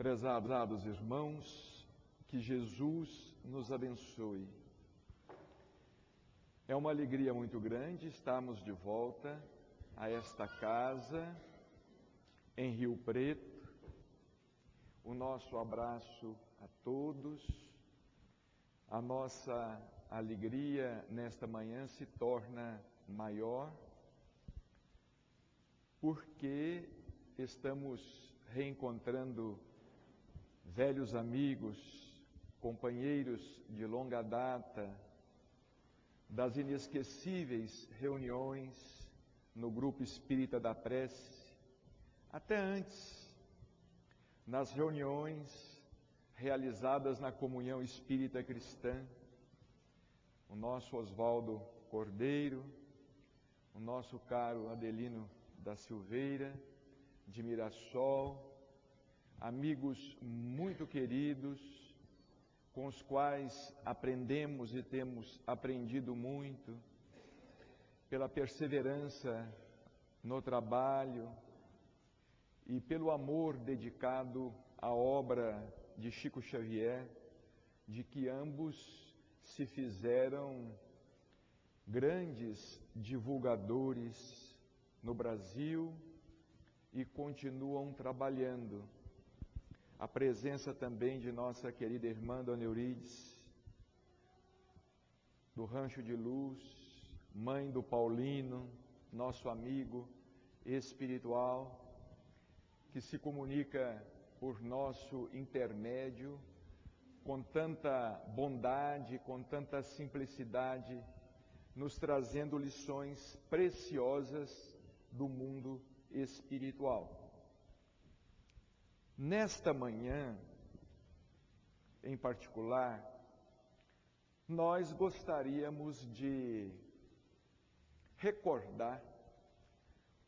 Prezados irmãos, que Jesus nos abençoe. É uma alegria muito grande estarmos de volta a esta casa em Rio Preto. O nosso abraço a todos. A nossa alegria nesta manhã se torna maior porque estamos reencontrando velhos amigos, companheiros de longa data, das inesquecíveis reuniões no Grupo Espírita da Prece, até antes, nas reuniões realizadas na Comunhão Espírita Cristã, o nosso Oswaldo Cordeiro, o nosso caro Adelino da Silveira, de Mirassol, amigos muito queridos, com os quais aprendemos e temos aprendido muito, pela perseverança no trabalho e pelo amor dedicado à obra de Chico Xavier, de que ambos se fizeram grandes divulgadores no Brasil e continuam trabalhando. A presença também de nossa querida irmã Dona Eurides, do Rancho de Luz, mãe do Paulino, nosso amigo espiritual, que se comunica por nosso intermédio, com tanta bondade, com tanta simplicidade, nos trazendo lições preciosas do mundo espiritual. Nesta manhã, em particular, nós gostaríamos de recordar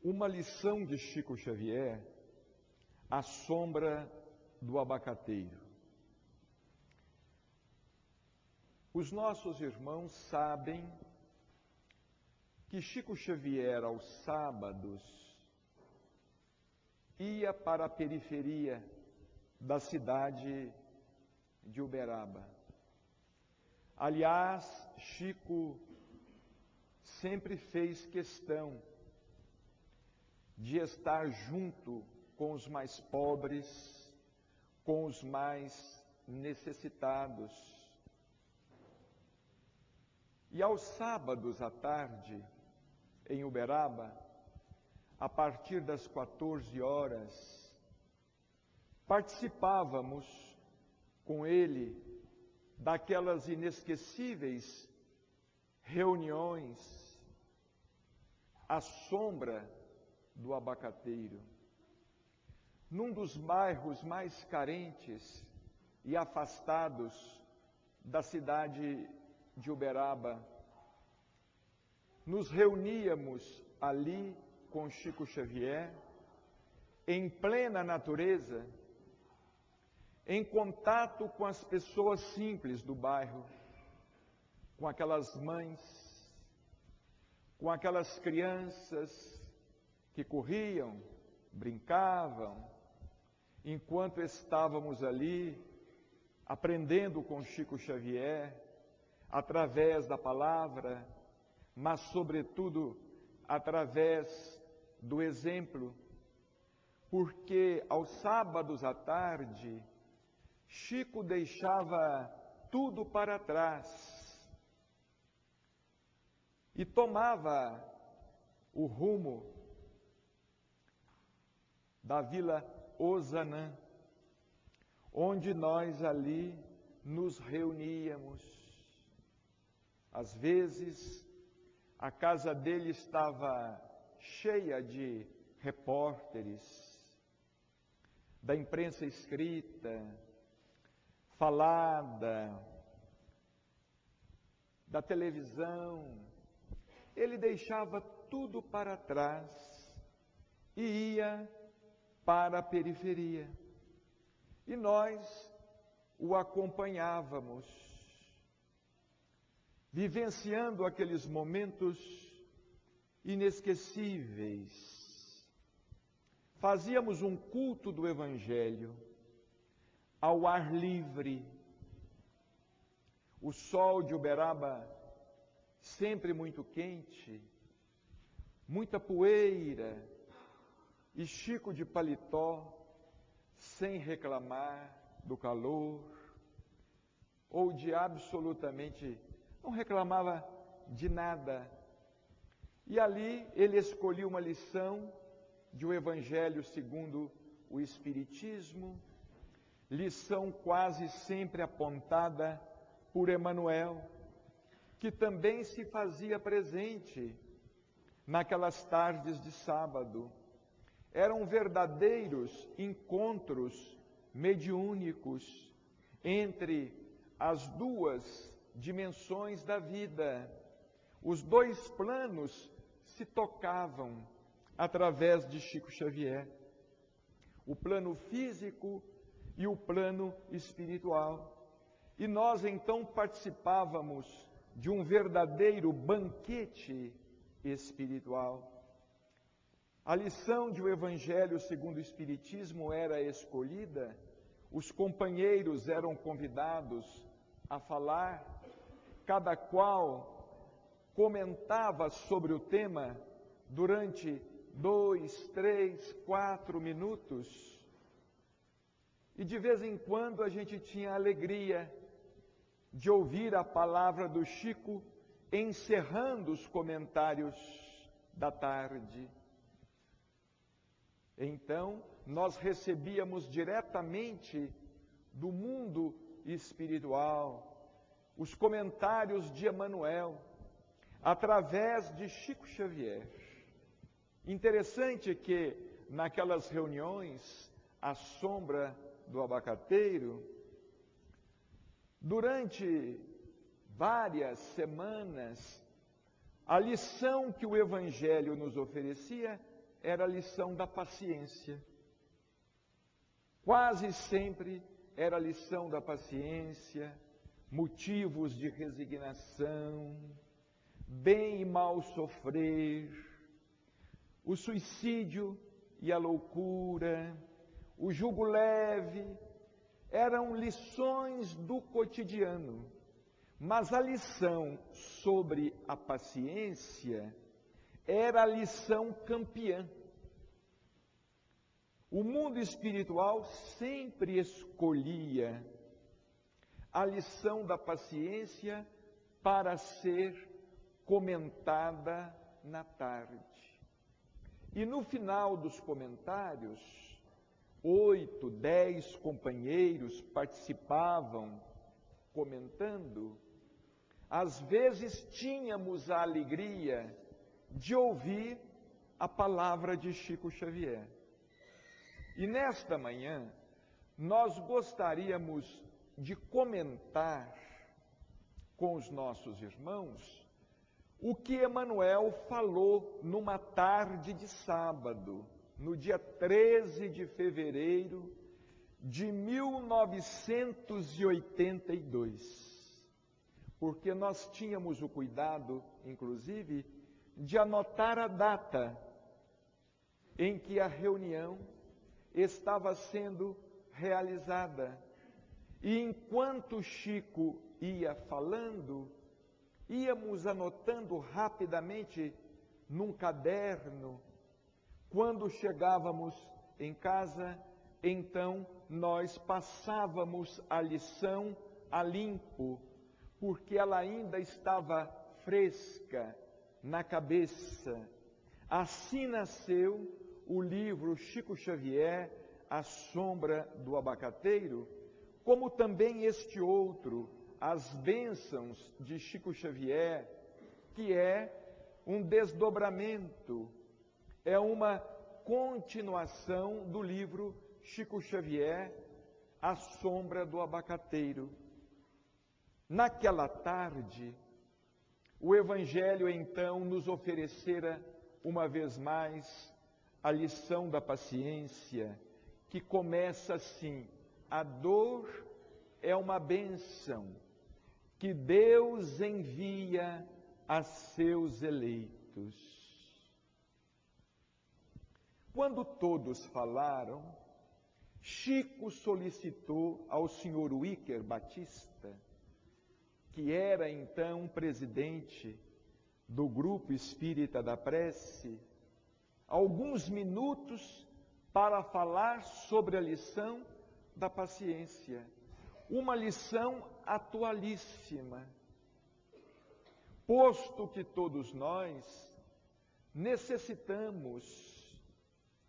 uma lição de Chico Xavier, A Sombra do Abacateiro. Os nossos irmãos sabem que Chico Xavier, aos sábados, ia para a periferia da cidade de Uberaba. Aliás, Chico sempre fez questão de estar junto com os mais pobres, com os mais necessitados. E aos sábados à tarde, em Uberaba, a partir das 14 horas, participávamos com ele daquelas inesquecíveis reuniões à sombra do Abacateiro, num dos bairros mais carentes e afastados da cidade de Uberaba. Nos reuníamos ali com Chico Xavier, em plena natureza, em contato com as pessoas simples do bairro, com aquelas mães, com aquelas crianças que corriam, brincavam, enquanto estávamos ali aprendendo com Chico Xavier, através da palavra, mas sobretudo através do exemplo, porque aos sábados à tarde, Chico deixava tudo para trás e tomava o rumo da Vila Ozanam, onde nós ali nos reuníamos. Às vezes, a casa dele estava cheia de repórteres, da imprensa escrita, falada, da televisão. Ele deixava tudo para trás e ia para a periferia. E nós o acompanhávamos, vivenciando aqueles momentos inesquecíveis. Fazíamos um culto do Evangelho, ao ar livre. O sol de Uberaba sempre muito quente, muita poeira, e Chico de paletó, sem reclamar do calor, ou de absolutamente, não reclamava de nada. E ali ele escolheu uma lição de o Evangelho segundo o Espiritismo, lição quase sempre apontada por Emmanuel, que também se fazia presente naquelas tardes de sábado. Eram verdadeiros encontros mediúnicos entre as duas dimensões da vida. Os dois planos se tocavam através de Chico Xavier. O plano físico e o plano espiritual. E nós então participávamos de um verdadeiro banquete espiritual. A lição de o Evangelho segundo o Espiritismo era escolhida, os companheiros eram convidados a falar, cada qual comentava sobre o tema durante 2, 3, 4 minutos. E de vez em quando a gente tinha a alegria de ouvir a palavra do Chico encerrando os comentários da tarde. Então, nós recebíamos diretamente do mundo espiritual os comentários de Emmanuel, através de Chico Xavier. Interessante que, naquelas reuniões, à sombra do abacateiro, durante várias semanas, a lição que o Evangelho nos oferecia era a lição da paciência. Quase sempre era a lição da paciência, motivos de resignação, bem e mal sofrer, o suicídio e a loucura, o jugo leve, eram lições do cotidiano. Mas a lição sobre a paciência era a lição campeã. O mundo espiritual sempre escolhia a lição da paciência para ser comentada na tarde. E no final dos comentários, 8, 10 companheiros participavam comentando. Às vezes tínhamos a alegria de ouvir a palavra de Chico Xavier. E nesta manhã, nós gostaríamos de comentar com os nossos irmãos o que Emmanuel falou numa tarde de sábado, no dia 13 de fevereiro de 1982. Porque nós tínhamos o cuidado, inclusive, de anotar a data em que a reunião estava sendo realizada. E enquanto Chico ia falando, íamos anotando rapidamente num caderno. Quando chegávamos em casa, então nós passávamos a lição a limpo, porque ela ainda estava fresca na cabeça. Assim nasceu o livro Chico Xavier, A Sombra do Abacateiro, como também este outro, As Bênçãos de Chico Xavier, que é um desdobramento, é uma continuação do livro Chico Xavier, A Sombra do Abacateiro. Naquela tarde, o Evangelho então nos oferecera uma vez mais a lição da paciência, que começa assim: a dor é uma bênção que Deus envia a seus eleitos. Quando todos falaram, Chico solicitou ao senhor Wicker Batista, que era então presidente do Grupo Espírita da Prece, alguns minutos para falar sobre a lição da paciência. Uma lição atualíssima, posto que todos nós necessitamos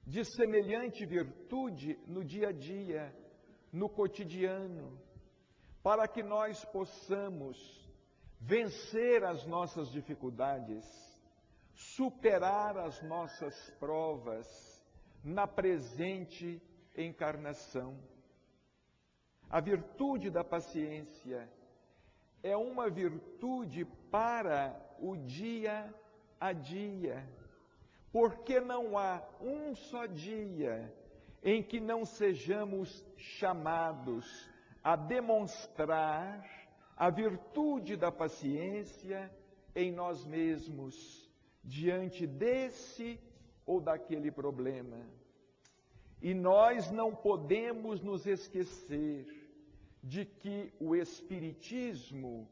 de semelhante virtude no dia a dia, no cotidiano, para que nós possamos vencer as nossas dificuldades, superar as nossas provas na presente encarnação. A virtude da paciência é uma virtude para o dia a dia, porque não há um só dia em que não sejamos chamados a demonstrar a virtude da paciência em nós mesmos, diante desse ou daquele problema. E nós não podemos nos esquecer de que o Espiritismo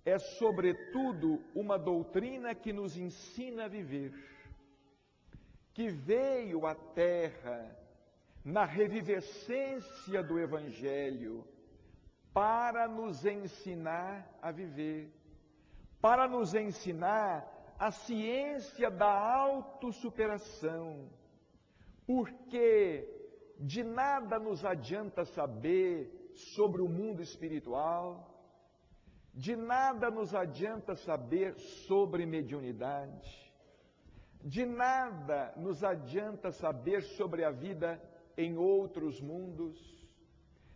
é, sobretudo, uma doutrina que nos ensina a viver, que veio à Terra na revivescência do Evangelho para nos ensinar a viver, para nos ensinar a ciência da autossuperação, porque de nada nos adianta saber sobre o mundo espiritual, de nada nos adianta saber sobre mediunidade, de nada nos adianta saber sobre a vida em outros mundos,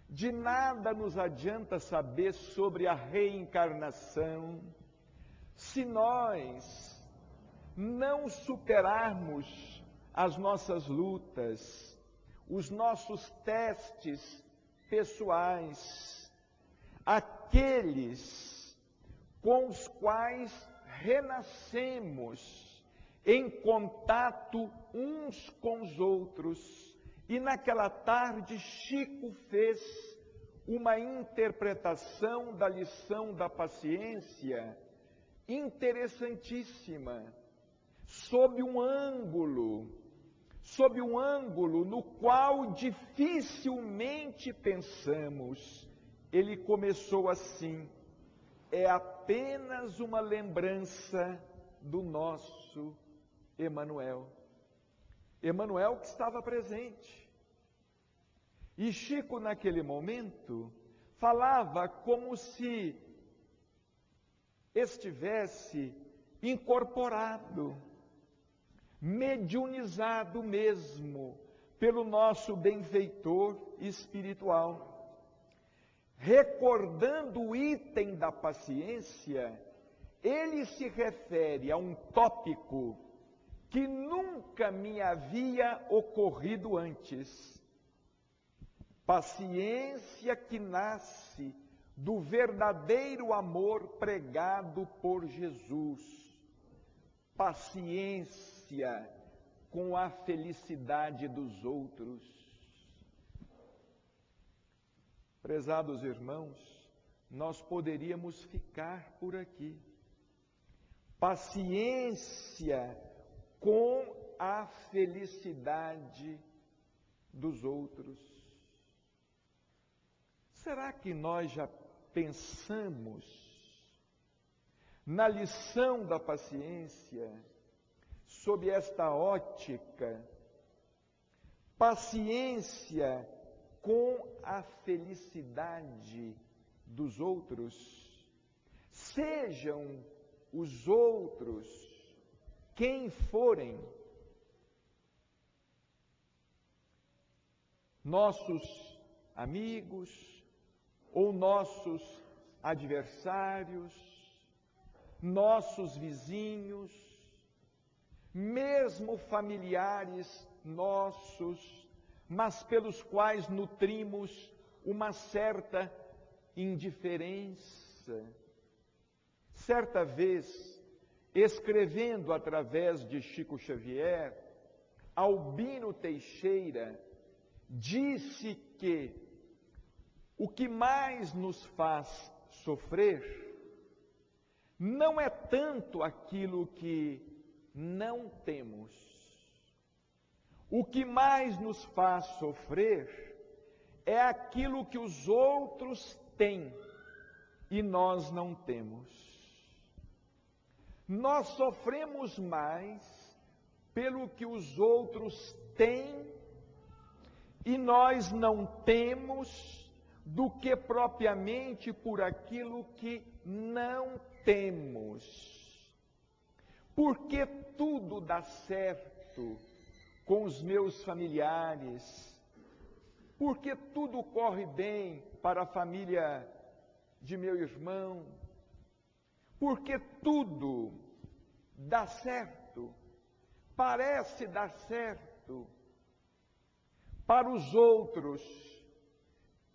de nada nos adianta saber sobre a reencarnação, se nós não superarmos as nossas lutas, os nossos testes pessoais, aqueles com os quais renascemos em contato uns com os outros. E naquela tarde, Chico fez uma interpretação da lição da paciência interessantíssima, sob um ângulo no qual dificilmente pensamos. Ele começou assim: é apenas uma lembrança do nosso Emmanuel. Emmanuel que estava presente. E Chico, naquele momento, falava como se estivesse incorporado, mediunizado mesmo, pelo nosso benfeitor espiritual. Recordando o item da paciência, ele se refere a um tópico que nunca me havia ocorrido antes. Paciência que nasce do verdadeiro amor pregado por Jesus. Paciência com a felicidade dos outros. Prezados irmãos, nós poderíamos ficar por aqui. Paciência com a felicidade dos outros. Será que nós já pensamos na lição da paciência sob esta ótica? Paciência com a felicidade dos outros. Sejam os outros quem forem, nossos amigos ou nossos adversários, nossos vizinhos, mesmo familiares nossos, mas pelos quais nutrimos uma certa indiferença. Certa vez, escrevendo através de Chico Xavier, Albino Teixeira disse que o que mais nos faz sofrer não é tanto aquilo que não temos. O que mais nos faz sofrer é aquilo que os outros têm e nós não temos. Nós sofremos mais pelo que os outros têm e nós não temos do que propriamente por aquilo que não temos. Porque tudo dá certo com os meus familiares, porque tudo corre bem para a família de meu irmão, porque tudo dá certo, parece dar certo para os outros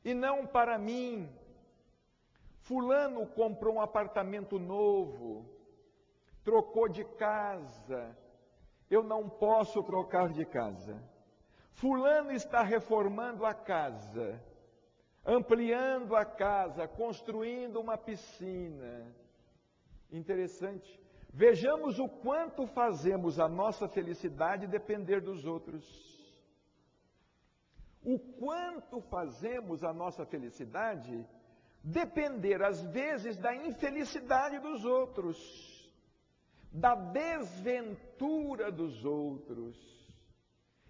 e não para mim. Fulano comprou um apartamento novo, trocou de casa, eu não posso trocar de casa. Fulano está reformando a casa, ampliando a casa, construindo uma piscina. Interessante. Vejamos o quanto fazemos a nossa felicidade depender dos outros. O quanto fazemos a nossa felicidade depender, às vezes, da infelicidade dos outros, da desventura dos outros.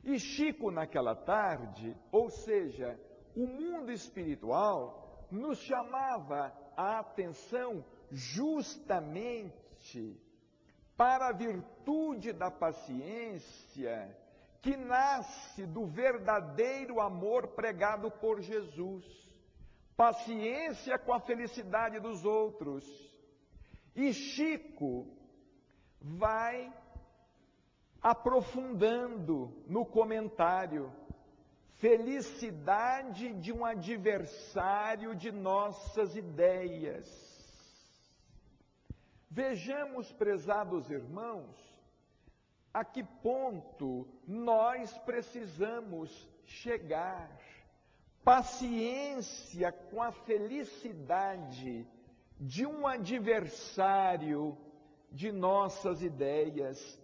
E Chico, naquela tarde, ou seja, o mundo espiritual, nos chamava a atenção justamente para a virtude da paciência que nasce do verdadeiro amor pregado por Jesus. Paciência com a felicidade dos outros. E Chico vai aprofundando no comentário: felicidade de um adversário de nossas ideias. Vejamos, prezados irmãos, a que ponto nós precisamos chegar. Paciência com a felicidade de um adversário de nossas ideias.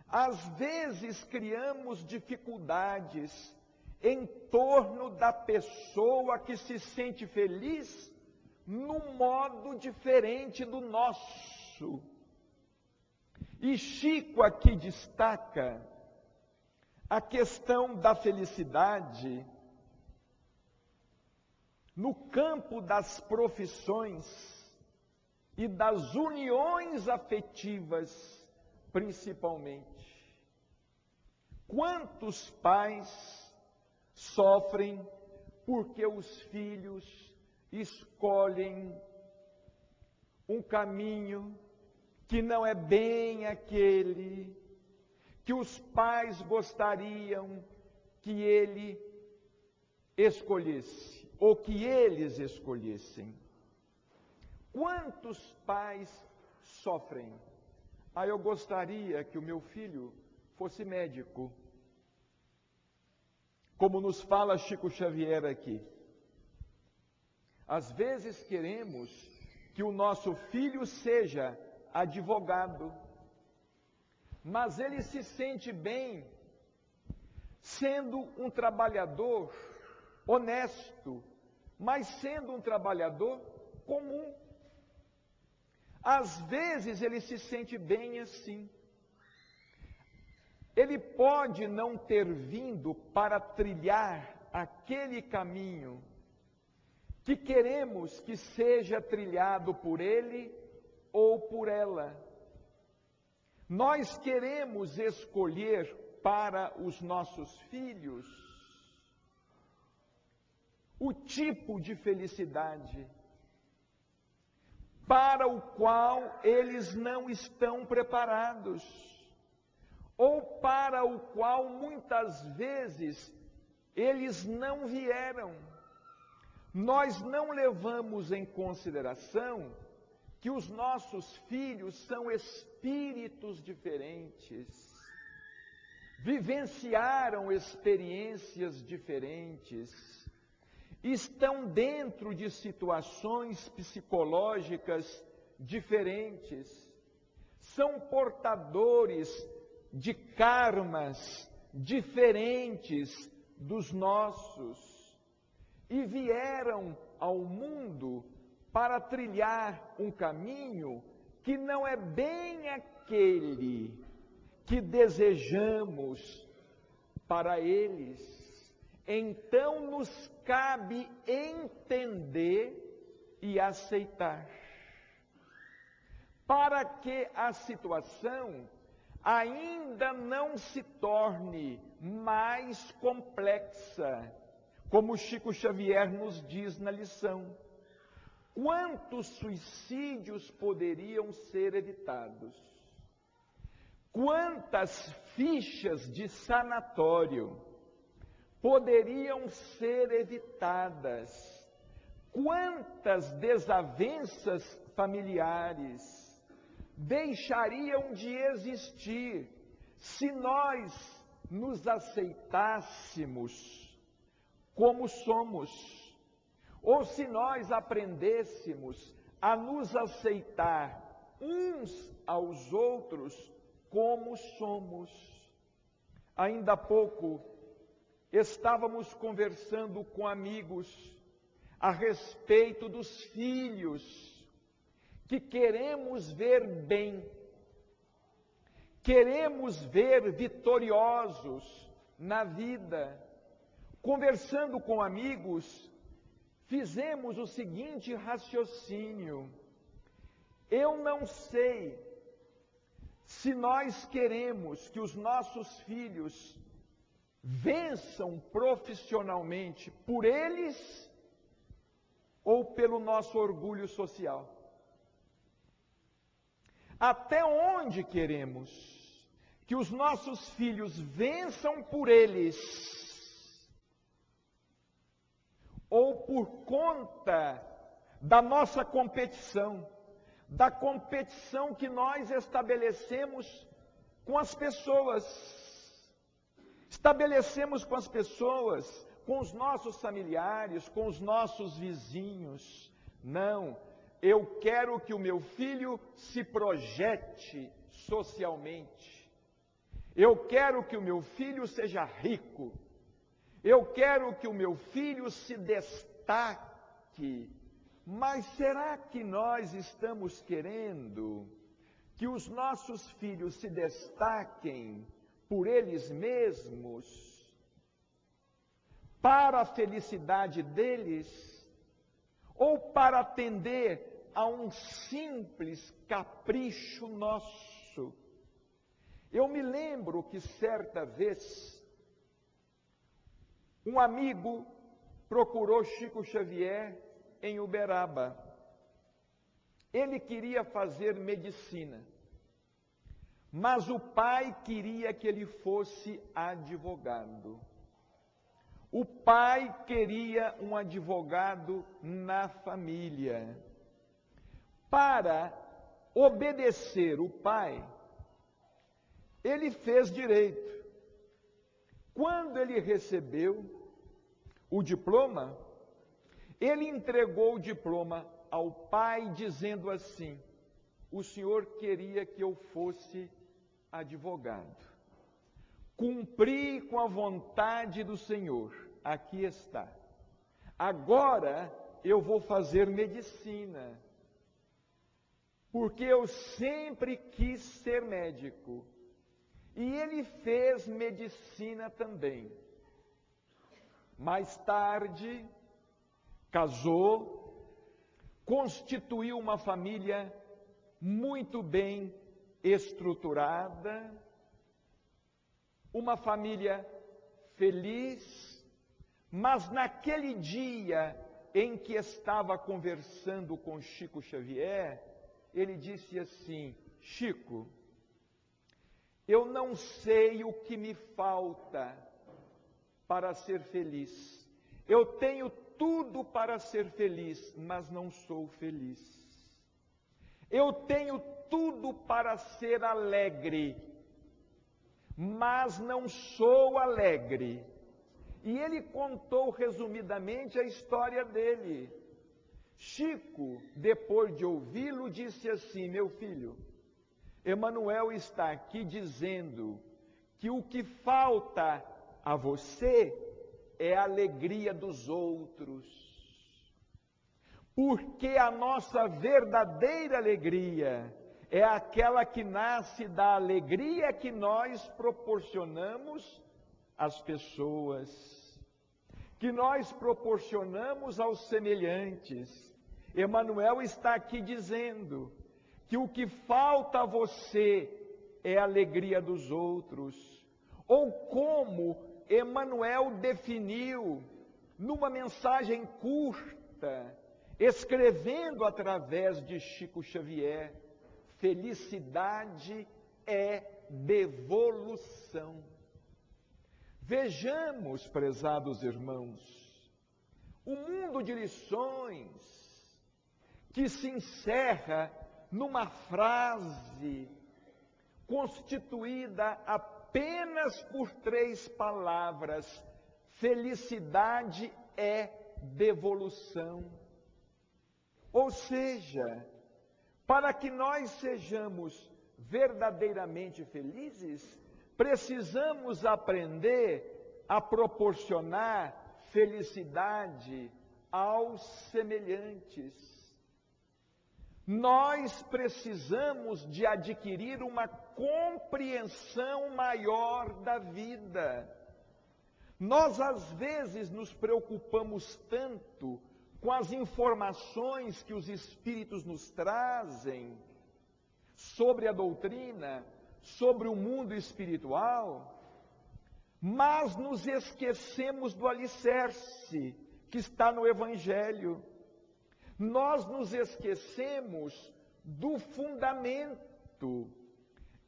Às vezes criamos dificuldades em torno da pessoa que se sente feliz num modo diferente do nosso. E Chico aqui destaca a questão da felicidade no campo das profissões e das uniões afetivas, principalmente. Quantos pais sofrem porque os filhos escolhem um caminho que não é bem aquele que os pais gostariam que ele escolhesse, ou que eles escolhessem. Quantos pais sofrem? Eu gostaria que o meu filho fosse médico, como nos fala Chico Xavier aqui. Às vezes queremos que o nosso filho seja advogado, mas ele se sente bem sendo um trabalhador honesto, mas sendo um trabalhador comum. Às vezes ele se sente bem assim. Ele pode não ter vindo para trilhar aquele caminho que queremos que seja trilhado por ele ou por ela. Nós queremos escolher para os nossos filhos o tipo de felicidade para o qual eles não estão preparados, ou para o qual muitas vezes eles não vieram. Nós não levamos em consideração que os nossos filhos são espíritos diferentes. vivenciaram experiências diferentes, estão dentro de situações psicológicas diferentes, são portadores de karmas diferentes dos nossos e vieram ao mundo para trilhar um caminho que não é bem aquele que desejamos para eles. Então nos cabe entender e aceitar, para que a situação ainda não se torne mais complexa, como Chico Xavier nos diz na lição. Quantos suicídios poderiam ser evitados? Quantas fichas de sanatório poderiam ser evitadas? Quantas desavenças familiares deixariam de existir se nós nos aceitássemos como somos, ou se nós aprendêssemos a nos aceitar uns aos outros como somos. Ainda há pouco estávamos conversando com amigos a respeito dos filhos que queremos ver bem, queremos ver vitoriosos na vida. Conversando com amigos, fizemos o seguinte raciocínio: eu não sei se nós queremos que os nossos filhos vençam profissionalmente por eles ou pelo nosso orgulho social. Até onde queremos que os nossos filhos vençam por eles ou por conta da nossa competição, da competição que nós estabelecemos com as pessoas. Estabelecemos com as pessoas, com os nossos familiares, com os nossos vizinhos. Não, eu quero que o meu filho se projete socialmente. Eu quero que o meu filho seja rico. Eu quero que o meu filho se destaque. Mas será que nós estamos querendo que os nossos filhos se destaquem por eles mesmos, para a felicidade deles, ou para atender a um simples capricho nosso? Eu me lembro que certa vez um amigo procurou Chico Xavier em Uberaba. Ele queria fazer medicina, mas o pai queria que ele fosse advogado. O pai queria um advogado na família. Para obedecer o pai, ele fez direito. Quando ele recebeu o diploma, ele entregou o diploma ao pai dizendo assim: o senhor queria que eu fosse advogado. Cumpri com a vontade do Senhor, aqui está. Agora eu vou fazer medicina, porque eu sempre quis ser médico. E ele fez medicina também. Mais tarde, casou, constituiu uma família muito bem estruturada, uma família feliz, mas naquele dia em que estava conversando com Chico Xavier, ele disse assim: Chico, eu não sei o que me falta para ser feliz. Eu tenho tudo para ser feliz, mas não sou feliz. Eu tenho tudo para ser alegre, mas não sou alegre. E ele contou resumidamente a história dele. Chico, depois de ouvi-lo, disse assim: meu filho, Emanuel está aqui dizendo que o que falta a você é a alegria dos outros. Porque a nossa verdadeira alegria é aquela que nasce da alegria que nós proporcionamos às pessoas, que nós proporcionamos aos semelhantes. Emanuel está aqui dizendo que o que falta a você é a alegria dos outros. Ou como Emanuel definiu numa mensagem curta, escrevendo através de Chico Xavier: felicidade é devolução. Vejamos, prezados irmãos, o mundo de lições que se encerra numa frase constituída apenas por 3 palavras: felicidade é devolução. Ou seja, para que nós sejamos verdadeiramente felizes, precisamos aprender a proporcionar felicidade aos semelhantes. Nós precisamos de adquirir uma compreensão maior da vida. Nós, às vezes, nos preocupamos tanto com as informações que os Espíritos nos trazem sobre a doutrina, sobre o mundo espiritual, mas nos esquecemos do alicerce que está no Evangelho. Nós nos esquecemos do fundamento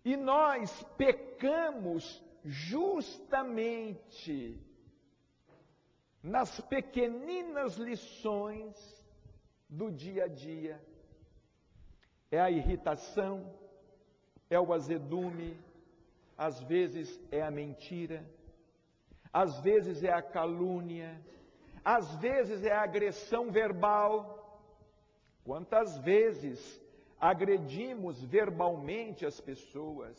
e nós pecamos justamente nas pequeninas lições do dia a dia. É a irritação, é o azedume, às vezes é a mentira, às vezes é a calúnia, às vezes é a agressão verbal. Quantas vezes agredimos verbalmente as pessoas?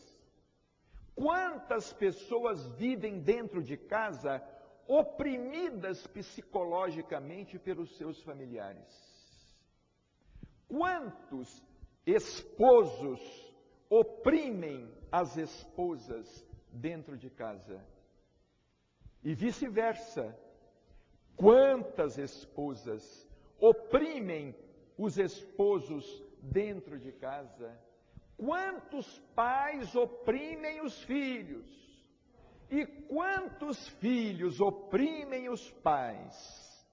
Quantas pessoas vivem dentro de casa oprimidas psicologicamente pelos seus familiares? Quantos esposos oprimem as esposas dentro de casa? E vice-versa. Quantas esposas oprimem os esposos dentro de casa? Quantos pais oprimem os filhos? E quantos filhos oprimem os pais?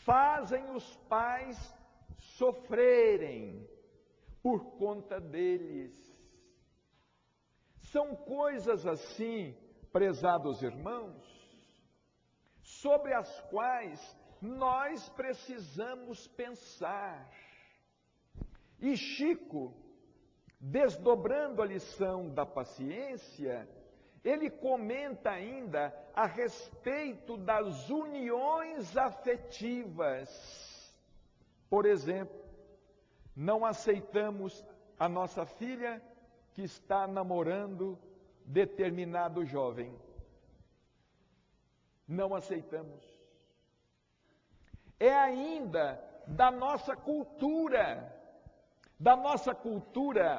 Fazem os pais sofrerem por conta deles. São coisas assim, prezados irmãos, sobre as quais nós precisamos pensar. E Chico, desdobrando a lição da paciência, ele comenta ainda a respeito das uniões afetivas. Por exemplo, não aceitamos a nossa filha que está namorando determinado jovem. Não aceitamos. É ainda da nossa cultura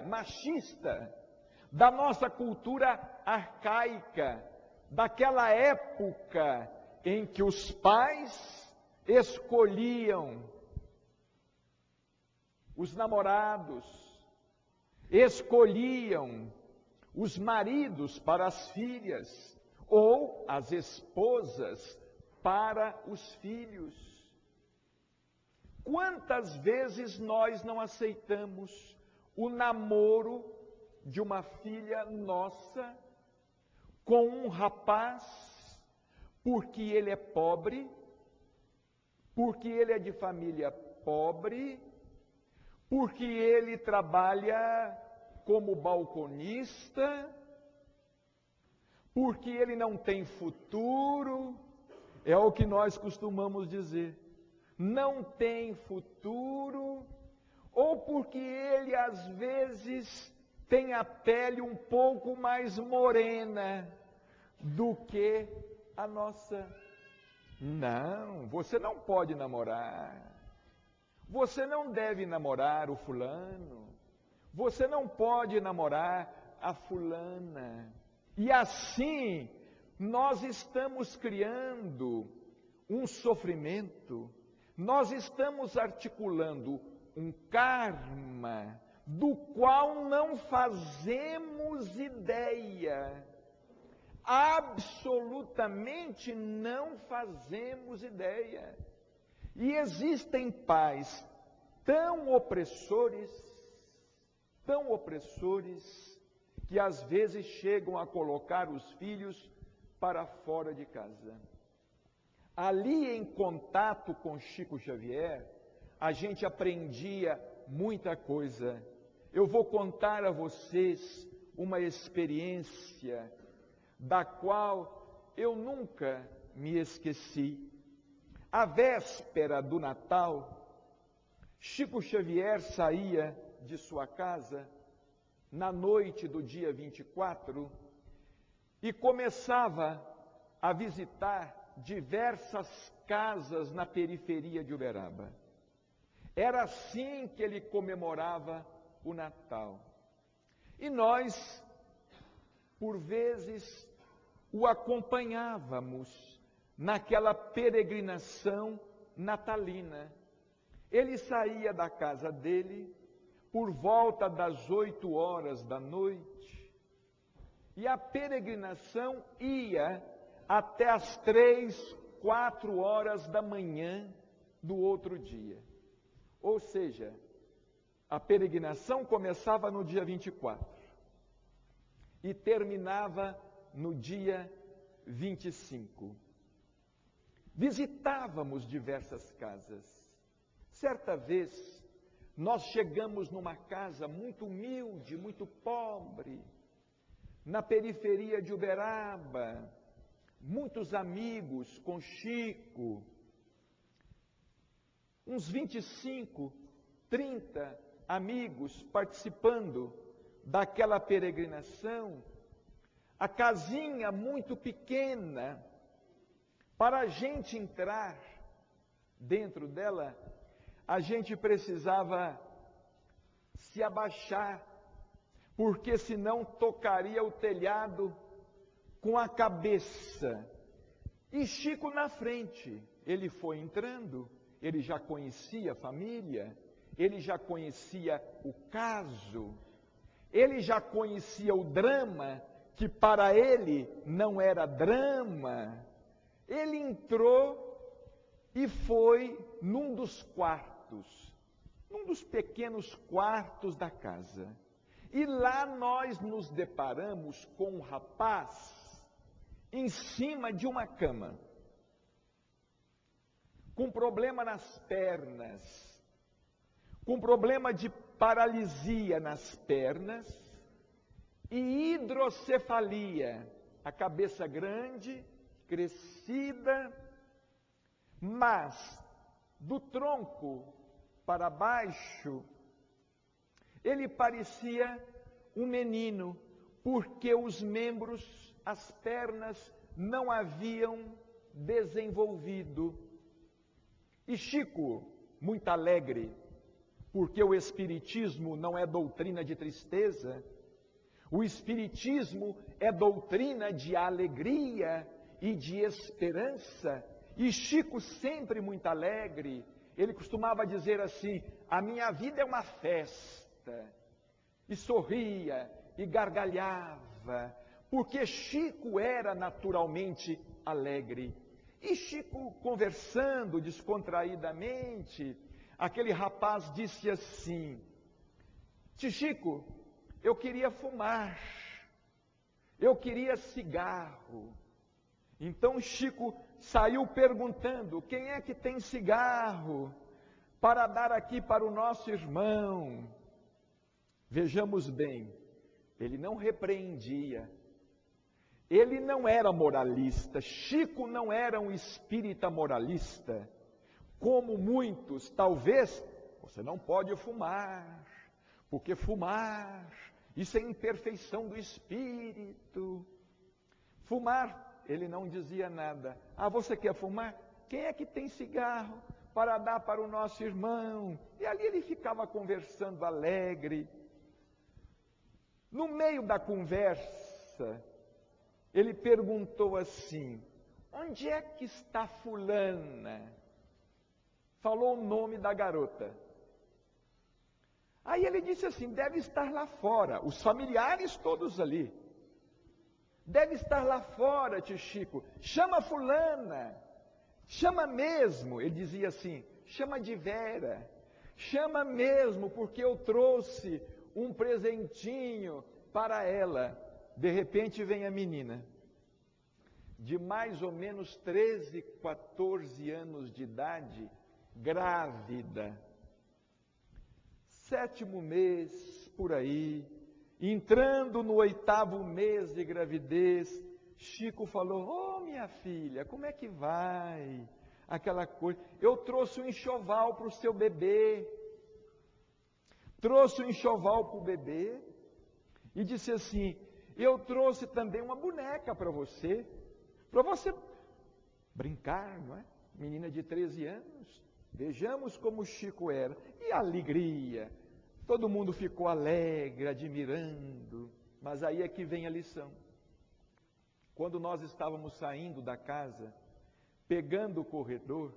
machista, da nossa cultura arcaica, daquela época em que os pais escolhiam os namorados, escolhiam os maridos para as filhas, ou as esposas para os filhos. Quantas vezes nós não aceitamos o namoro de uma filha nossa com um rapaz, porque ele é pobre, porque ele é de família pobre, porque ele trabalha como balconista, porque ele não tem futuro, é o que nós costumamos dizer. Não tem futuro, ou porque ele às vezes tem a pele um pouco mais morena do que a nossa. Não, você não pode namorar. Você não deve namorar o fulano. Você não pode namorar a fulana. E assim, nós estamos criando um sofrimento, nós estamos articulando um karma do qual não fazemos ideia. Absolutamente não fazemos ideia. E existem pais tão opressores, que às vezes chegam a colocar os filhos para fora de casa. Ali, em contato com Chico Xavier, a gente aprendia muita coisa. Eu vou contar a vocês uma experiência da qual eu nunca me esqueci. À véspera do Natal, Chico Xavier saía de sua casa na noite do dia 24 e começava a visitar diversas casas na periferia de Uberaba. Era assim que ele comemorava o Natal. E nós, por vezes, o acompanhávamos naquela peregrinação natalina. Ele saía da casa dele por volta das 8 horas da noite, e a peregrinação ia até as 3, 4 horas da manhã do outro dia. Ou seja, a peregrinação começava no dia 24 e terminava no dia 25. Visitávamos diversas casas. Certa vez, nós chegamos numa casa muito humilde, muito pobre, na periferia de Uberaba, muitos amigos com Chico, uns 25, 30 amigos participando daquela peregrinação, a casinha muito pequena. Para a gente entrar dentro dela, a gente precisava se abaixar, porque senão tocaria o telhado com a cabeça. E Chico na frente, ele foi entrando, ele já conhecia a família, ele já conhecia o caso, ele já conhecia o drama, que para ele não era drama. Ele entrou e foi num dos quartos, num dos pequenos quartos da casa. E lá nós nos deparamos com um rapaz em cima de uma cama, com problema nas pernas, com problema de paralisia nas pernas e hidrocefalia, a cabeça grande, crescida, mas do tronco para baixo, ele parecia um menino, porque os membros, as pernas, não haviam desenvolvido. E Chico, muito alegre, porque o Espiritismo não é doutrina de tristeza, o Espiritismo é doutrina de alegria e de esperança. E Chico, sempre muito alegre, ele costumava dizer assim: a minha vida é uma festa. E sorria e gargalhava, porque Chico era naturalmente alegre. E Chico, conversando descontraídamente, aquele rapaz disse assim: tio Chico, eu queria fumar, eu queria cigarro. Então Chico saiu perguntando: quem é que tem cigarro para dar aqui para o nosso irmão? Vejamos bem, ele não repreendia, Ele não era moralista, Chico não era um espírita moralista, como muitos, talvez, você não pode fumar, porque fumar, isso é imperfeição do espírito. Fumar, ele não dizia nada. Ah, você quer fumar? Quem é que tem cigarro para dar para o nosso irmão? E ali ele ficava conversando alegre. No meio da conversa, ele perguntou assim: onde é que está fulana? Falou o nome da garota. Aí ele disse assim: deve estar lá fora, os familiares todos ali. Deve estar lá fora, tio Chico, chama fulana, chama mesmo. Ele dizia assim: chama de Vera, chama mesmo, porque eu trouxe um presentinho para ela. De repente vem a menina, de mais ou menos 13, 14 anos de idade, grávida, 7º mês, por aí, entrando no 8º mês de gravidez. Chico falou: ô minha filha, como é que vai? Aquela coisa, eu trouxe um enxoval para o seu bebê, trouxe um enxoval para o bebê, e disse assim: eu trouxe também uma boneca para você brincar, não é? Menina de 13 anos, vejamos como Chico era. E a alegria, todo mundo ficou alegre, admirando. Mas aí é que vem a lição. Quando nós estávamos saindo da casa, pegando o corredor,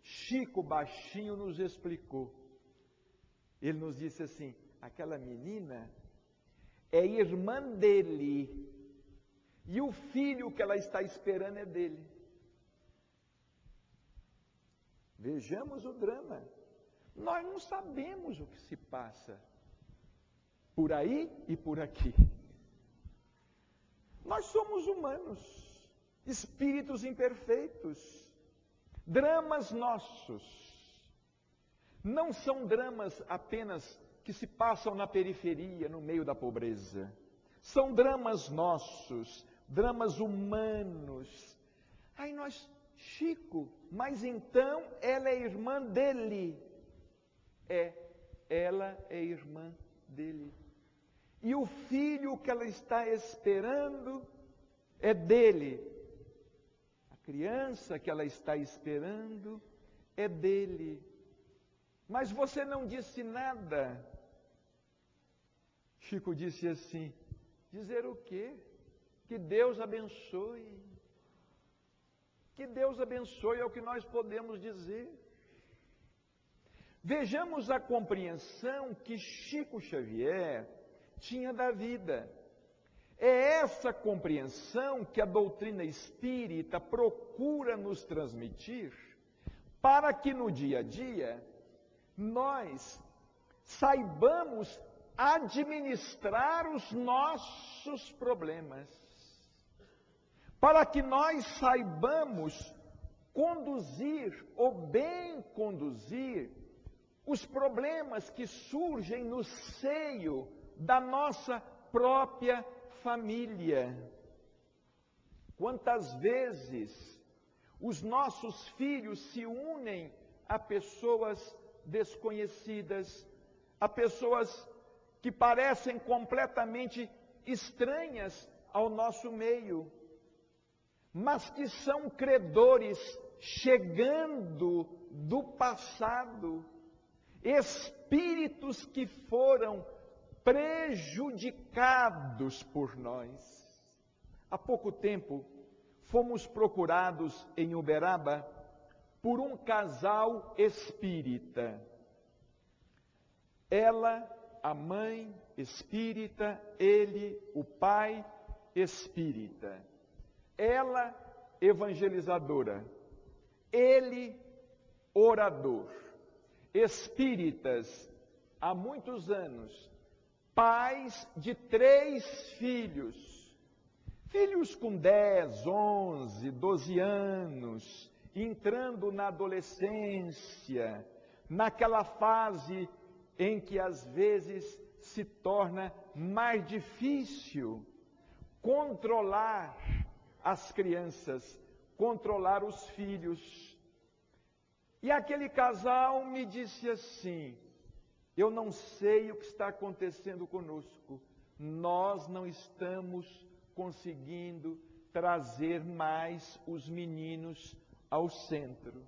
Chico baixinho nos explicou. Ele nos disse assim: aquela menina é irmã dele, e o filho que ela está esperando é dele. Vejamos o drama. Nós não sabemos o que se passa por aí e por aqui. Nós somos humanos, espíritos imperfeitos, dramas nossos. Não são dramas apenas que se passam na periferia, no meio da pobreza. São dramas nossos, dramas humanos. Aí nós, Chico, mas então ela é irmã dele. Ela é irmã dele. E o filho que ela está esperando é dele. A criança que ela está esperando é dele. Mas você não disse nada. Chico disse assim: dizer o quê? Que Deus abençoe. Que Deus abençoe é o que nós podemos dizer. Vejamos a compreensão que Chico Xavier tinha da vida. É essa compreensão que a doutrina espírita procura nos transmitir, para que no dia a dia nós saibamos administrar os nossos problemas, para que nós saibamos conduzir ou bem conduzir os problemas que surgem no seio da nossa própria família. Quantas vezes os nossos filhos se unem a pessoas desconhecidas, a pessoas que parecem completamente estranhas ao nosso meio, mas que são credores chegando do passado, espíritos que foram prejudicados por nós. Há pouco tempo, fomos procurados em Uberaba por um casal espírita. Ela, a mãe espírita, ele, o pai espírita. Ela, evangelizadora, ele, orador. Espíritas, há muitos anos, pais de 3 filhos, filhos com 10, 11, 12 anos, entrando na adolescência, naquela fase em que às vezes se torna mais difícil, controlar as crianças, controlar os filhos. E aquele casal me disse assim: eu não sei o que está acontecendo conosco, nós não estamos conseguindo trazer mais os meninos ao centro.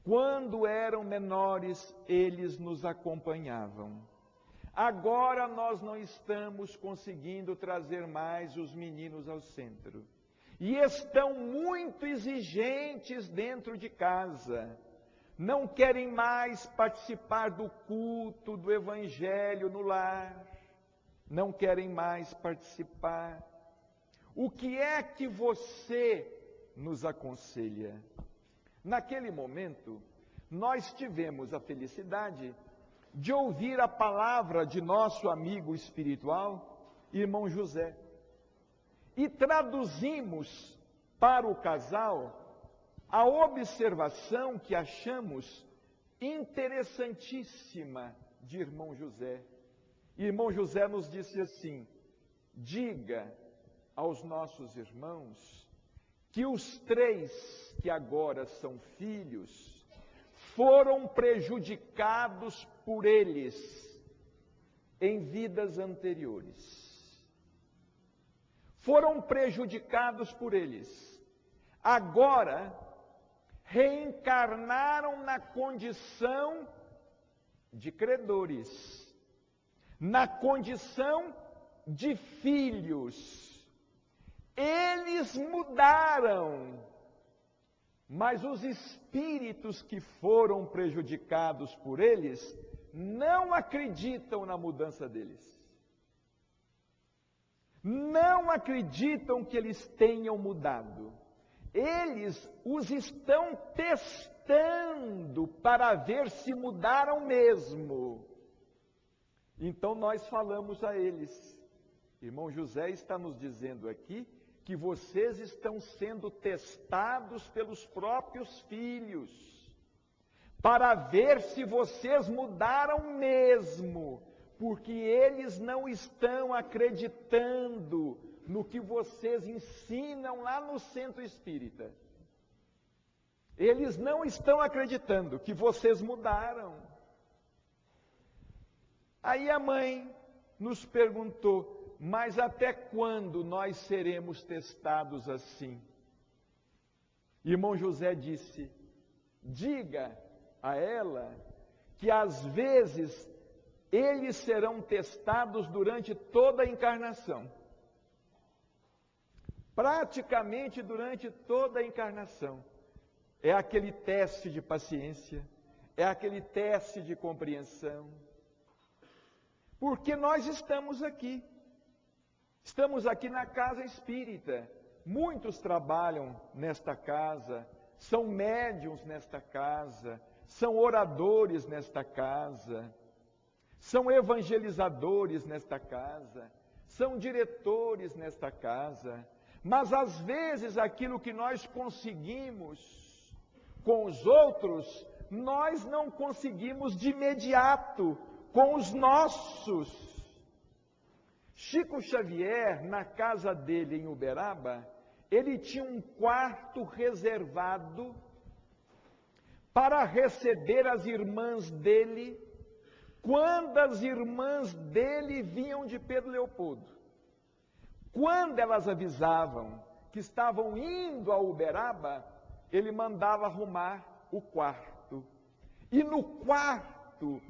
Quando eram menores, eles nos acompanhavam. Agora nós não estamos conseguindo trazer mais os meninos ao centro. E estão muito exigentes dentro de casa. Não querem mais participar do culto, do evangelho no lar. Não querem mais participar. O que é que você nos aconselha? Naquele momento, nós tivemos a felicidade de ouvir a palavra de nosso amigo espiritual, irmão José. E traduzimos para o casal a observação que achamos interessantíssima de irmão José. Irmão José nos disse assim: diga aos nossos irmãos que os 3 que agora são filhos foram prejudicados por eles em vidas anteriores. Foram prejudicados por eles. Agora reencarnaram na condição de credores, na condição de filhos. Eles mudaram, mas os espíritos que foram prejudicados por eles não acreditam na mudança deles. Não acreditam que eles tenham mudado. Eles os estão testando para ver se mudaram mesmo. Então nós falamos a eles: irmão José está nos dizendo aqui que vocês estão sendo testados pelos próprios filhos, para ver se vocês mudaram mesmo, porque eles não estão acreditando no que vocês ensinam lá no centro espírita. Eles não estão acreditando que vocês mudaram. Aí a mãe nos perguntou: mas até quando nós seremos testados assim? Irmão José disse: diga a ela que às vezes eles serão testados durante toda a encarnação. Praticamente durante toda a encarnação. É aquele teste de paciência, é aquele teste de compreensão. Porque nós estamos aqui. Estamos aqui na casa espírita. Muitos trabalham nesta casa, são médiuns nesta casa, são oradores nesta casa, são evangelizadores nesta casa, são diretores nesta casa. Mas às vezes aquilo que nós conseguimos com os outros, nós não conseguimos de imediato com os nossos. Chico Xavier, na casa dele em Uberaba, ele tinha um quarto reservado para receber as irmãs dele, quando as irmãs dele vinham de Pedro Leopoldo. Quando elas avisavam que estavam indo a Uberaba, ele mandava arrumar o quarto. E no quarto,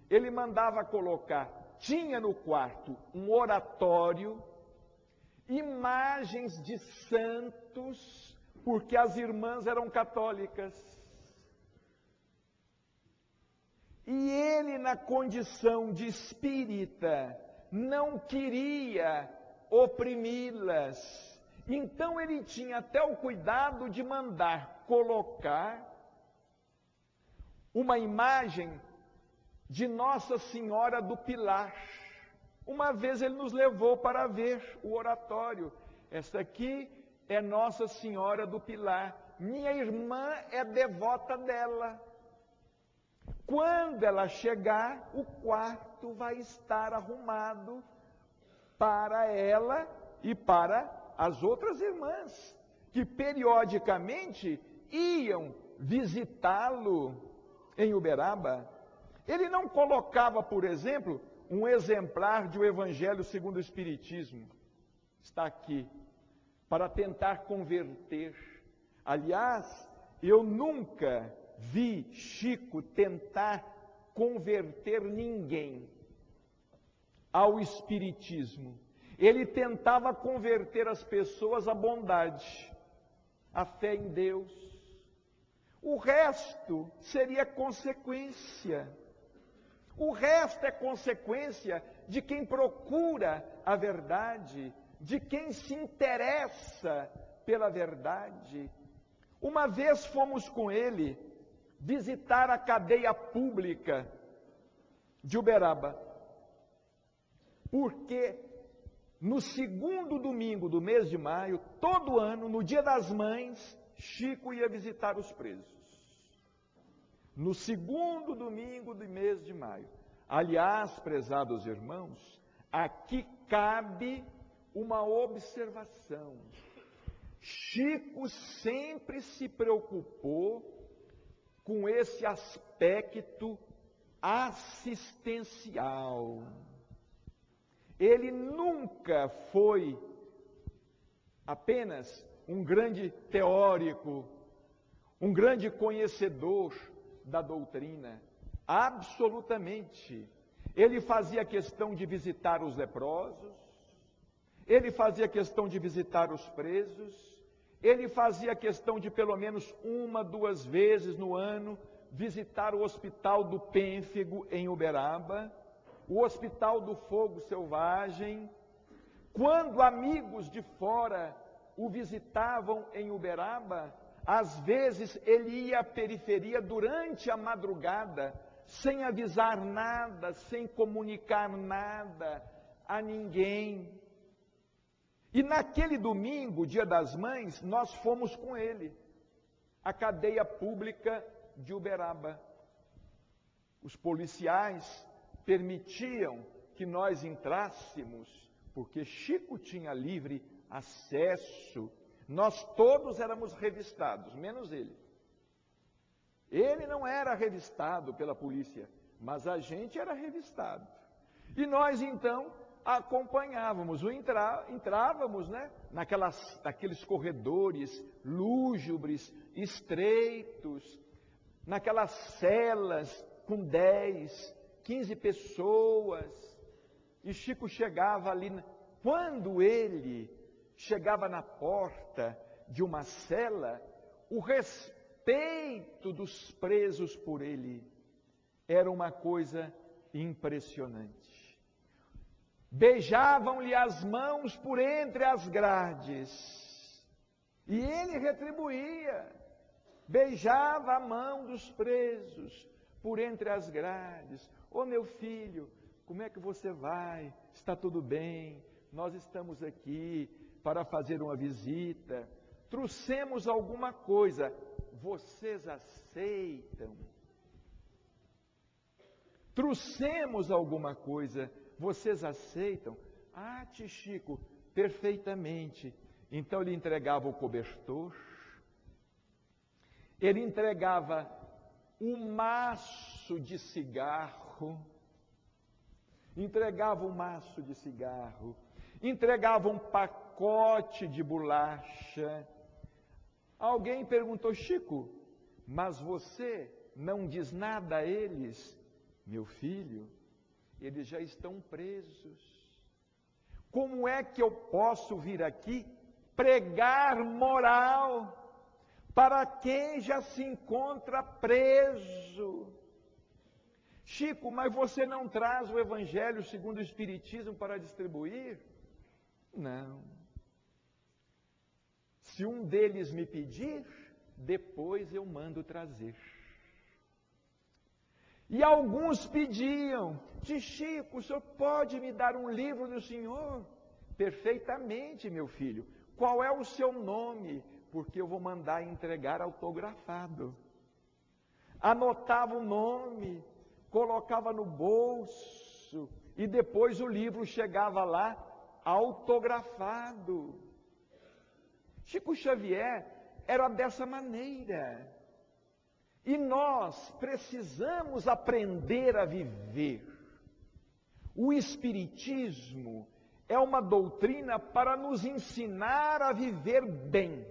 ele mandava colocar, tinha no quarto um oratório, imagens de santos, porque as irmãs eram católicas. E ele, na condição de espírita, não queria oprimi-las. Então ele tinha até o cuidado de mandar colocar uma imagem de Nossa Senhora do Pilar. Uma vez ele nos levou para ver o oratório. Esta aqui é Nossa Senhora do Pilar. Minha irmã é devota dela. Quando ela chegar, o quarto vai estar arrumado para ela e para as outras irmãs, que periodicamente iam visitá-lo em Uberaba. Ele não colocava, por exemplo, um exemplar de O Evangelho segundo o Espiritismo. Está aqui, para tentar converter. Aliás, eu nunca vi Chico tentar converter ninguém ao Espiritismo. Ele tentava converter as pessoas à bondade, à fé em Deus. O resto seria consequência. O resto é consequência de quem procura a verdade, de quem se interessa pela verdade. Uma vez fomos com ele visitar a cadeia pública de Uberaba, porque no segundo domingo do mês de maio, todo ano, no Dia das Mães, Chico ia visitar os presos. No segundo domingo do mês de maio. Aliás, prezados irmãos, aqui cabe uma observação. Chico sempre se preocupou com esse aspecto assistencial. Ele nunca foi apenas um grande teórico, um grande conhecedor da doutrina. Absolutamente. Ele fazia questão de visitar os leprosos, ele fazia questão de visitar os presos, ele fazia questão de pelo menos 1, 2 vezes no ano visitar o Hospital do Pênfego em Uberaba, o Hospital do Fogo Selvagem. Quando amigos de fora o visitavam em Uberaba, às vezes ele ia à periferia durante a madrugada, sem avisar nada, sem comunicar nada a ninguém. E naquele domingo, Dia das Mães, nós fomos com ele, à cadeia pública de Uberaba. Os policiais permitiam que nós entrássemos, porque Chico tinha livre acesso. Nós todos éramos revistados, menos ele. Ele não era revistado pela polícia, mas a gente era revistado. E nós então acompanhávamos, entrávamos, né, naqueles corredores lúgubres, estreitos, naquelas celas com 10, 15 pessoas. E Chico chegava ali, quando ele chegava na porta de uma cela, o respeito dos presos por ele era uma coisa impressionante. Beijavam-lhe as mãos por entre as grades, e ele retribuía, beijava a mão dos presos por entre as grades. Ô meu filho, como é que você vai? Está tudo bem? Nós estamos aqui para fazer uma visita, trouxemos alguma coisa, vocês aceitam? Trouxemos alguma coisa, vocês aceitam? Ah, tio Chico, perfeitamente. Então ele entregava o cobertor, ele entregava um maço de cigarro, entregava um pacote de bolacha. Alguém perguntou: Chico, mas você não diz nada a eles? Meu filho, eles já estão presos. Como é que eu posso vir aqui pregar moral para quem já se encontra preso? Chico, mas você não traz o Evangelho segundo o Espiritismo para distribuir? Não. Se um deles me pedir, depois eu mando trazer. E alguns pediam: tio Chico, o senhor pode me dar um livro do senhor? Perfeitamente, meu filho. Qual é o seu nome? Porque eu vou mandar entregar autografado. Anotava o nome, colocava no bolso, e depois o livro chegava lá autografado. Chico Xavier era dessa maneira. E nós precisamos aprender a viver. O Espiritismo é uma doutrina para nos ensinar a viver bem.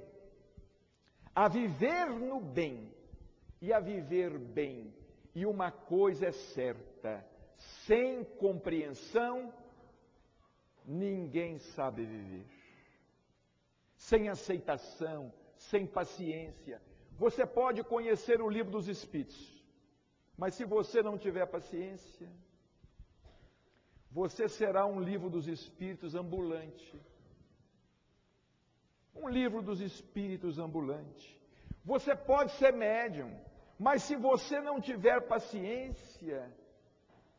A viver no bem. E a viver bem. E uma coisa é certa: sem compreensão, ninguém sabe viver. Sem aceitação, sem paciência. Você pode conhecer o livro dos Espíritos, mas se você não tiver paciência, você será um livro dos Espíritos ambulante. Um livro dos Espíritos ambulante. Você pode ser médium, mas se você não tiver paciência,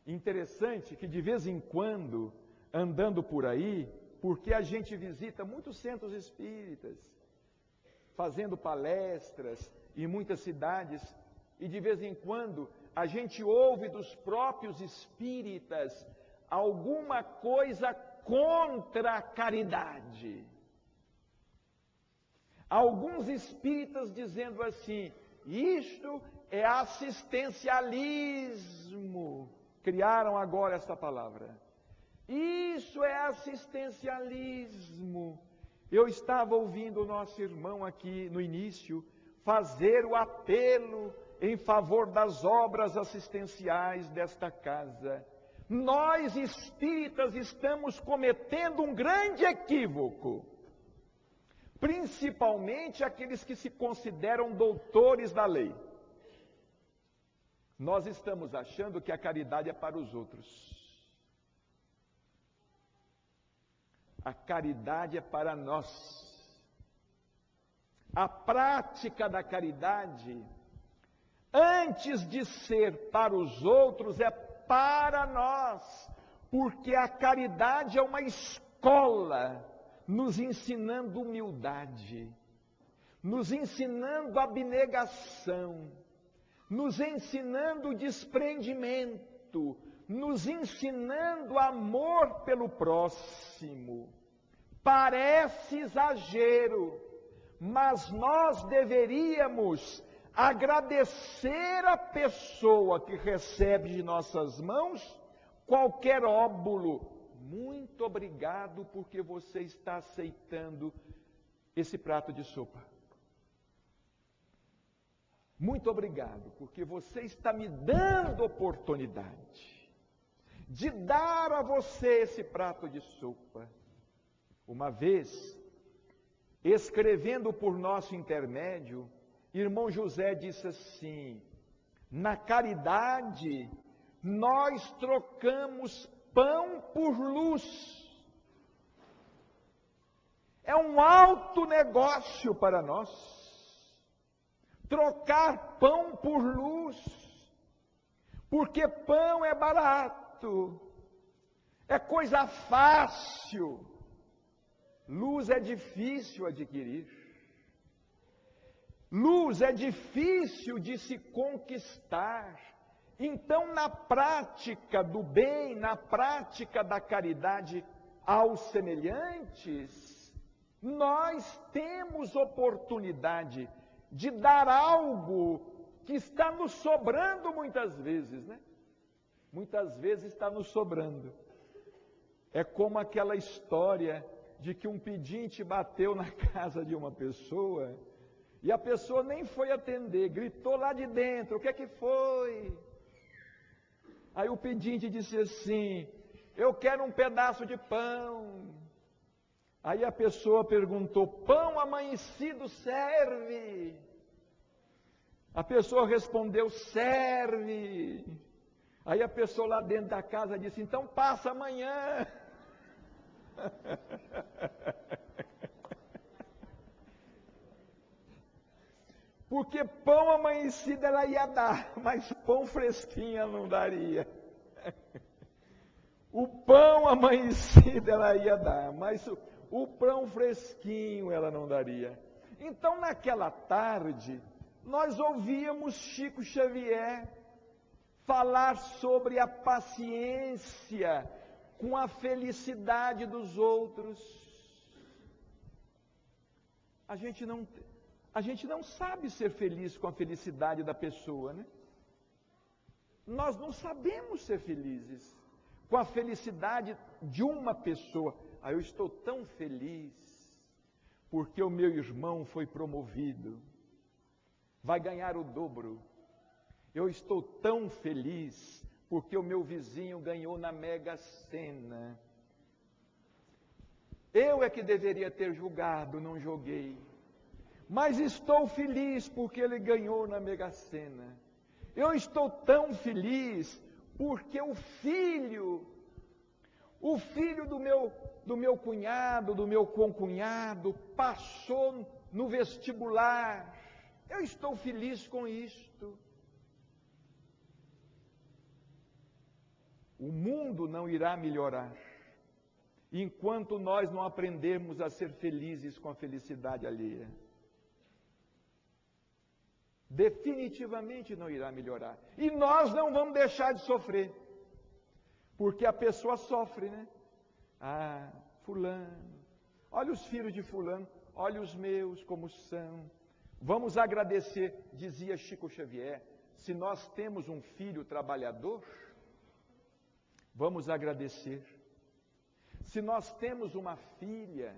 interessante que de vez em quando, andando por aí, porque a gente visita muitos centros espíritas, fazendo palestras em muitas cidades, e de vez em quando a gente ouve dos próprios espíritas alguma coisa contra a caridade. Alguns espíritas dizendo assim: isto é assistencialismo. Criaram agora essa palavra. Isso é assistencialismo. Eu estava ouvindo o nosso irmão aqui no início fazer o apelo em favor das obras assistenciais desta casa. Nós espíritas estamos cometendo um grande equívoco, principalmente aqueles que se consideram doutores da lei. Nós estamos achando que a caridade é para os outros. A caridade é para nós. A prática da caridade, antes de ser para os outros, é para nós, porque a caridade é uma escola, nos ensinando humildade, nos ensinando abnegação, nos ensinando desprendimento, nos ensinando amor pelo próximo. Parece exagero, mas nós deveríamos agradecer a pessoa que recebe de nossas mãos qualquer óbolo. Muito obrigado porque você está aceitando esse prato de sopa. Muito obrigado porque você está me dando oportunidade de dar a você esse prato de sopa. Uma vez, escrevendo por nosso intermédio, irmão José disse assim: na caridade, nós trocamos pão por luz. É um alto negócio para nós, trocar pão por luz, porque pão é barato, é coisa fácil, luz é difícil adquirir. Luz é difícil de se conquistar. Então, na prática do bem, na prática da caridade aos semelhantes, nós temos oportunidade de dar algo que está nos sobrando muitas vezes, né? Muitas vezes está nos sobrando. É como aquela história de que um pedinte bateu na casa de uma pessoa e a pessoa nem foi atender, gritou lá de dentro: o que é que foi? Aí o pedinte disse assim: eu quero um pedaço de pão. Aí a pessoa perguntou: pão amanhecido serve? A pessoa respondeu: serve. Aí a pessoa lá dentro da casa disse: então passa amanhã. Porque pão amanhecido ela ia dar, mas pão fresquinho ela não daria. O pão amanhecido ela ia dar, mas o pão fresquinho ela não daria. Então, naquela tarde, nós ouvíamos Chico Xavier falar sobre a paciência com a felicidade dos outros. A gente não sabe ser feliz com a felicidade da pessoa, né? Nós não sabemos ser felizes com a felicidade de uma pessoa. Ah, eu estou tão feliz porque o meu irmão foi promovido, vai ganhar o dobro. Eu estou tão feliz porque o meu vizinho ganhou na Mega Sena. Eu é que deveria ter julgado, não joguei. Mas estou feliz porque ele ganhou na Mega Sena. Eu estou tão feliz porque o filho do meu cunhado, do meu concunhado, passou no vestibular. Eu estou feliz com isto. O mundo não irá melhorar enquanto nós não aprendermos a ser felizes com a felicidade alheia. Definitivamente não irá melhorar. E nós não vamos deixar de sofrer. Porque a pessoa sofre, né? Ah, fulano, olha os filhos de fulano, olha os meus como são. Vamos agradecer, dizia Chico Xavier, se nós temos um filho trabalhador, vamos agradecer. Se nós temos uma filha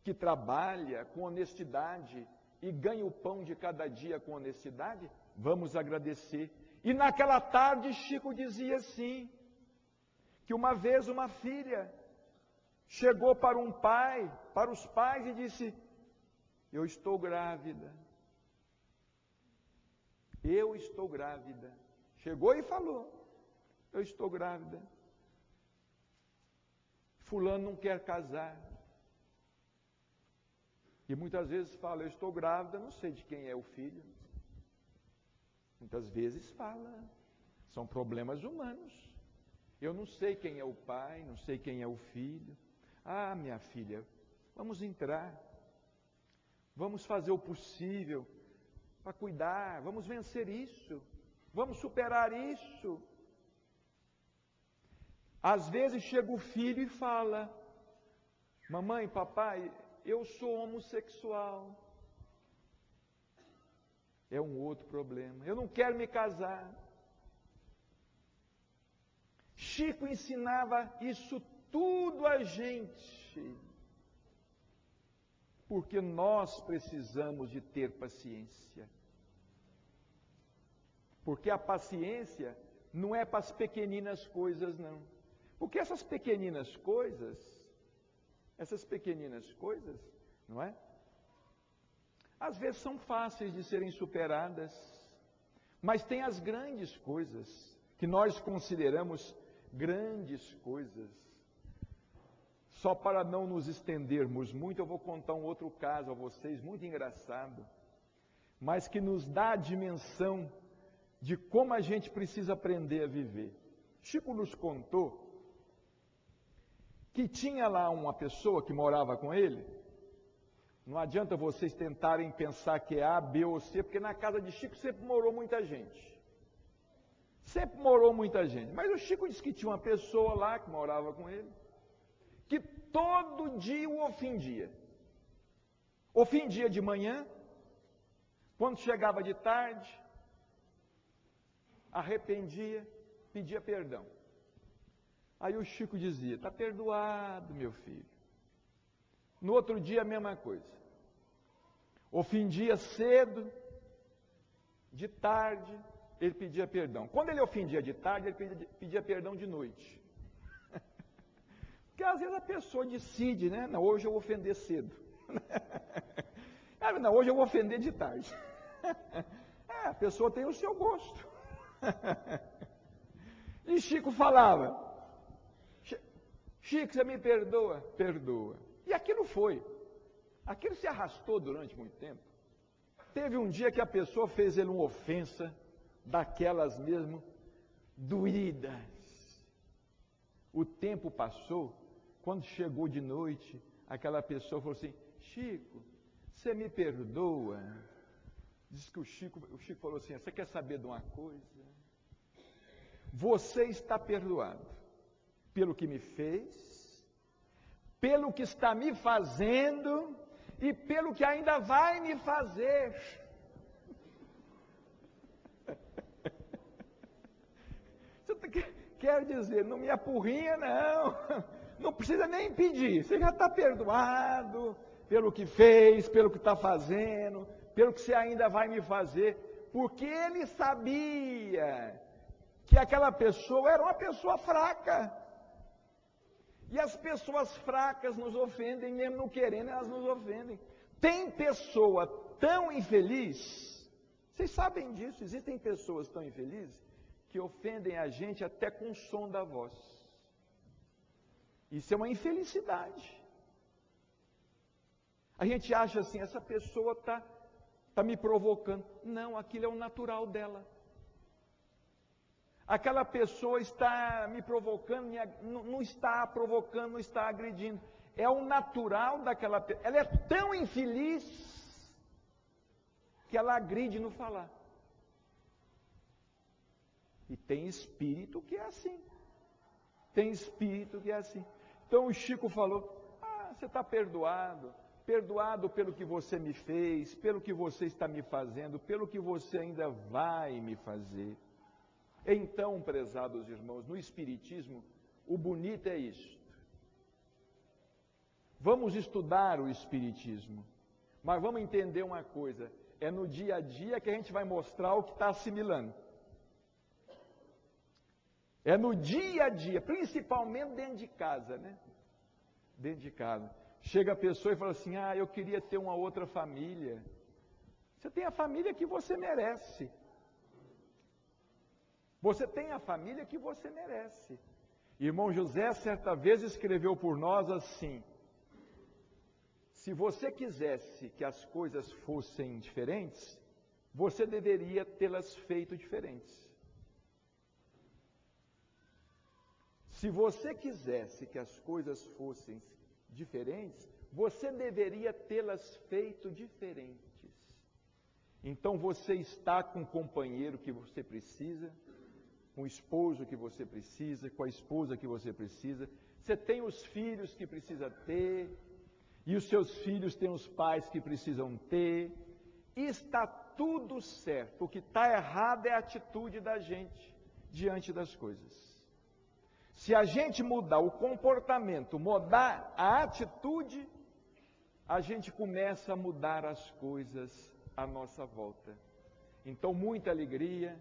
que trabalha com honestidade e ganha o pão de cada dia com honestidade, vamos agradecer. E naquela tarde Chico dizia assim, que uma vez uma filha chegou para um pai, para os pais e disse, eu estou grávida. Eu estou grávida. Chegou e falou, eu estou grávida. Fulano não quer casar. E muitas vezes fala, eu estou grávida, não sei de quem é o filho. Muitas vezes fala, são problemas humanos. Eu não sei quem é o pai, não sei quem é o filho. Ah, minha filha, vamos entrar. Vamos fazer o possível para cuidar, vamos vencer isso. Vamos superar isso. Às vezes chega o filho e fala, mamãe, papai, eu sou homossexual. É um outro problema. Eu não quero me casar. Chico ensinava isso tudo a gente. Porque nós precisamos de ter paciência. Porque a paciência não é para as pequeninas coisas, não. Porque essas pequeninas coisas, não é? Às vezes são fáceis de serem superadas, mas tem as grandes coisas, que nós consideramos grandes coisas. Só para não nos estendermos muito, eu vou contar um outro caso a vocês, muito engraçado, mas que nos dá a dimensão de como a gente precisa aprender a viver. Chico nos contou que tinha lá uma pessoa que morava com ele. Não adianta vocês tentarem pensar que é A, B ou C, porque na casa de Chico sempre morou muita gente. Sempre morou muita gente. Mas o Chico disse que tinha uma pessoa lá que morava com ele, que todo dia o ofendia. Ofendia de manhã, quando chegava de tarde, arrependia, pedia perdão. Aí o Chico dizia, está perdoado, meu filho. No outro dia a mesma coisa. Ofendia cedo, de tarde, ele pedia perdão. Quando ele ofendia de tarde, ele pedia perdão de noite. Porque às vezes a pessoa decide, né? Não, hoje eu vou ofender cedo. Não, hoje eu vou ofender de tarde. A pessoa tem o seu gosto. E Chico falava, Chico, você me perdoa? Perdoa. E aquilo se arrastou durante muito tempo. Teve um dia que a pessoa fez ele uma ofensa, daquelas mesmo, doídas. O tempo passou, quando chegou de noite, aquela pessoa falou assim, Chico, você me perdoa? Diz que o Chico falou assim, você quer saber de uma coisa? Você está perdoado. pelo que me fez, pelo que está me fazendo e pelo que ainda vai me fazer. Quer dizer, não me apurrinha, não. Não precisa nem pedir. Você já está perdoado pelo que fez, pelo que está fazendo, pelo que você ainda vai me fazer. Porque ele sabia que aquela pessoa era uma pessoa fraca. E as pessoas fracas nos ofendem, mesmo não querendo, elas nos ofendem. Tem pessoa tão infeliz, vocês sabem disso, existem pessoas tão infelizes, que ofendem a gente até com o som da voz. Isso é uma infelicidade. A gente acha assim, essa pessoa está me provocando. Não, aquilo é o natural dela. Aquela pessoa está me provocando, não está provocando, não está agredindo. É o natural daquela pessoa. Ela é tão infeliz que ela agride no falar. E tem espírito que é assim. Tem espírito que é assim. Então o Chico falou, você está perdoado. Perdoado pelo que você me fez, pelo que você está me fazendo, pelo que você ainda vai me fazer. Então, prezados irmãos, no Espiritismo, o bonito é isso. Vamos estudar o Espiritismo, mas vamos entender uma coisa, é no dia a dia que a gente vai mostrar o que está assimilando. É no dia a dia, principalmente dentro de casa, né? Dentro de casa. Chega a pessoa e fala assim, eu queria ter uma outra família. Você tem a família que você merece. Você tem a família que você merece. Irmão José, certa vez, escreveu por nós assim, se você quisesse que as coisas fossem diferentes, você deveria tê-las feito diferentes. Se você quisesse que as coisas fossem diferentes, você deveria tê-las feito diferentes. Então você está com o companheiro que você precisa, com o esposo que você precisa, com a esposa que você precisa, você tem os filhos que precisa ter, e os seus filhos têm os pais que precisam ter, e está tudo certo. O que está errado é a atitude da gente diante das coisas. Se a gente mudar o comportamento, mudar a atitude, a gente começa a mudar as coisas à nossa volta. Então, muita alegria,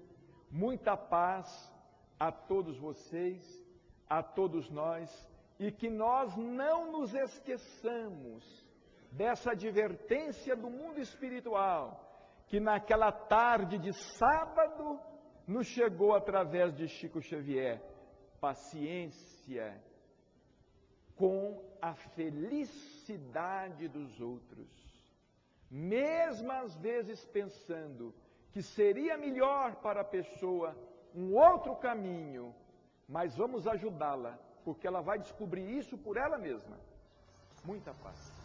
muita paz a todos vocês, a todos nós, e que nós não nos esqueçamos dessa advertência do mundo espiritual, que naquela tarde de sábado nos chegou através de Chico Xavier. Paciência com a felicidade dos outros, mesmo às vezes pensando que seria melhor para a pessoa um outro caminho, mas vamos ajudá-la, porque ela vai descobrir isso por ela mesma. Muita paz.